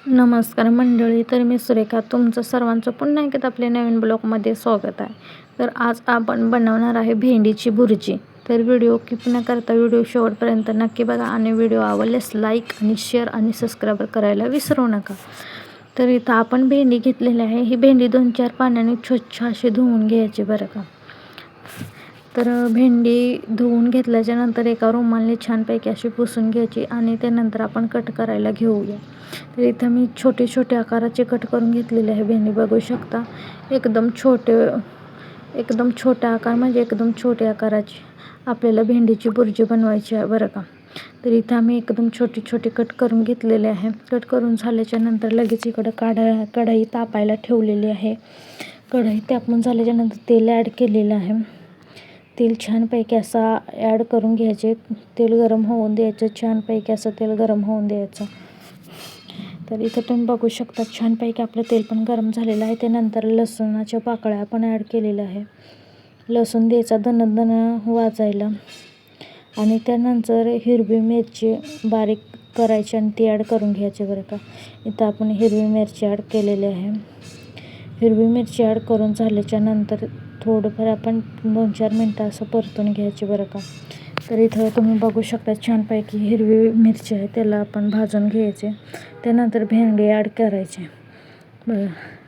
नमस्कार मंडळी, तर मी सुरेखा तुमचं सर्वांचं पुन्हा एकदा आपल्या नवीन ब्लॉगमध्ये स्वागत आहे. तर आज आपण बनवणार आहे भेंडीची भुर्जी. तर व्हिडिओ स्किप न करता व्हिडिओ शेवटपर्यंत नक्की बघा आणि व्हिडिओ आवडल्यास लाईक आणि शेअर आणि सबस्क्राईब करायला विसरू नका. तर इथं आपण भेंडी घेतलेली आहे. ही भेंडी 2-4 पाण्याने स्वच्छ अशी धुवून घ्यायची बरं का. तर भेंडी धुवून घेतल्याच्या नंतर एका रुमालाने छानपैकी अशी पुसून घ्यायची आणि त्यानंतर आपण कट करायला घेऊया. तर इथं मी छोटे छोटे आकाराचे कट करून घेतलेले आहे भेंडी, बघू शकता. एकदम छोटे आकार म्हणजे एकदम छोट्या आकाराची आपल्याला भेंडीची भुर्जी बनवायची आहे बरं का. तर इथं आम्ही एकदम छोटे छोटे कट करून घेतलेले आहे. कट करून झाल्याच्या नंतर लगेच इकडं कढई तापायला ठेवलेली आहे. कढई तापून झाल्याच्यानंतर तेल ॲड केलेलं आहे. तेल छानपैकी असा ॲड करून घ्यायचे. तेल गरम होऊन द्यायचं, छानपैकी असं तेल गरम होऊन द्यायचं. तर इथं तुम्ही बघू शकता छानपैकी आपलं तेल पण गरम झालेलं आहे. त्यानंतर लसूणाच्या पाकळ्या आपण ॲड केलेल्या आहे. लसूण द्यायचा दणदण वाजायला आणि त्यानंतर हिरवी मिरची बारीक करायची आणि ती ॲड करून घ्यायची बरं का. इथं आपण हिरवी मिरची ॲड केलेली आहे. हिरवी मिरची ॲड करून झाल्याच्या नंतर थोडंफार आपण 2-4 मिनटं असं परतून घ्यायची बरं का. तर इथं तुम्ही बघू शकता छानपैकी हिरवी मिरची आहे त्याला आपण भाजून घ्यायचे. त्यानंतर भेंडी ॲड करायची.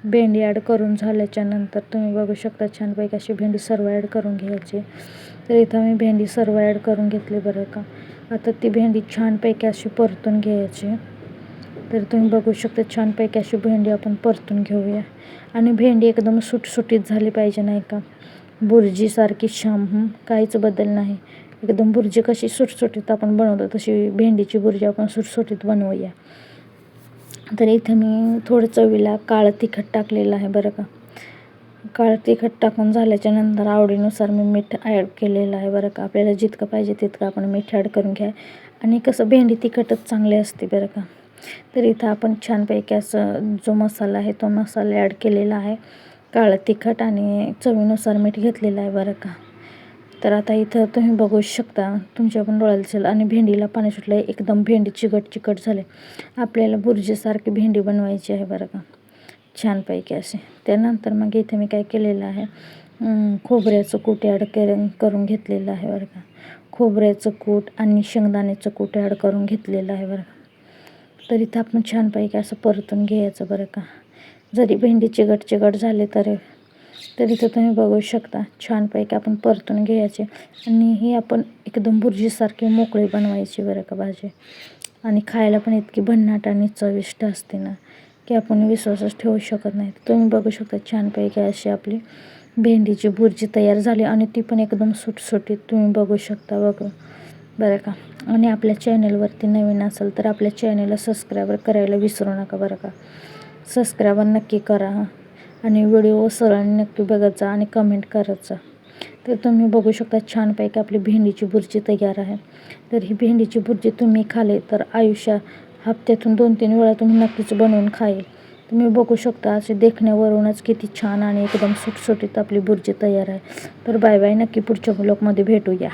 भेंडी ॲड करून झाल्याच्या नंतर तुम्ही बघू शकता छानपैकी अशी भेंडी सर्व ॲड करून घ्यायची. तर इथं मी भेंडी सर्व ॲड करून घेतली बरं का. आता ती भेंडी छानपैकी अशी परतून घ्यायची. तर तुम्ही बघू शकता छानपैकी अशी भेंडी आपण परतून घेऊया. आणि भेंडी एकदम सुटसुटीत झाली पाहिजे, नाही का, भुर्जीसारखी काहीच बदल नाही. एकदम भुर्जी कशी सुटसुटीत आपण बनवतो तशी भेंडीची भुर्जी आपण सुटसुटीत बनवूया. तर इथं मी थोडं चवीला काळं तिखट टाकलेलं आहे बरं का. काळं तिखट टाकून झाल्याच्या नंतर आवडीनुसार मी मीठ ॲड केलेलं आहे बरं का. आपल्याला जितकं पाहिजे तितकं आपण मीठ ॲड करून घ्या. आणि कसं भेंडी तिखटच चांगली असते बरं का. तर इथं आपण छानपैकी असं जो मसाला आहे तो मसाला ॲड केलेला आहे. काळं तिखट आणि चवीनुसार मीठ घेतलेलं आहे बरं का. तर आता इथं तुम्ही बघू शकता, तुमच्या पण डोळ्याला दिसेल. आणि भेंडीला पाणी सुटलं आहे, एकदम भेंडी चिकट झाले. आपल्याला भुर्जीसारखी भेंडी बनवायची आहे बरं का, छानपैकी असे. त्यानंतर मग इथे मी काय केलेलं आहे, खोबऱ्याचं कूट ॲड करून घेतलेलं आहे बरं का. खोबऱ्याचं कूट आणि शेंगदाण्याचं कूट ॲड करून घेतलेलं आहे बरं का. तर इथं आपण छानपैकी असं परतून घ्यायचं बरं का. जरी भेंडी चिकट झाले तर इथं तुम्ही बघू शकता छानपैकी आपण परतून घ्यायचे. आणि ही आपण एकदम भुर्जीसारखी मोकळी बनवायची बरं का भाजी. आणि खायला पण इतकी भन्नाट आणि चविष्ट असते ना की आपण विश्वासच ठेवू शकत नाही. तुम्ही बघू शकता छानपैकी अशी आपली भेंडीची भुर्जी तयार झाली आणि ती पण एकदम सुटसुटीत तुम्ही बघू शकता बरं का. आणि आपल्या चॅनलवरती नवीन असेल तर आपल्या चॅनलला सबस्क्राईब करायला विसरू नका बरं का. सबस्क्राईब नक्की करा आणि व्हिडिओ सरळ नक्की बघत जा आणि कमेंट करत जा. तर तुम्ही बघू शकता छानपैकी आपली भेंडीची भुर्जी तयार आहे. तर ही भेंडीची भुर्जी तुम्ही खाल्ली तर हप्त्यातून 2-3 वेळा तुम्ही नक्कीच बनवून खाईल. तुम्ही बघू शकता असे देखण्यावरूनच किती छान आणि एकदम सुटसुटीत आपली भुर्जी तयार आहे. तर बाय बाय, नक्की पुढच्या ब्लॉगमध्ये भेटूया.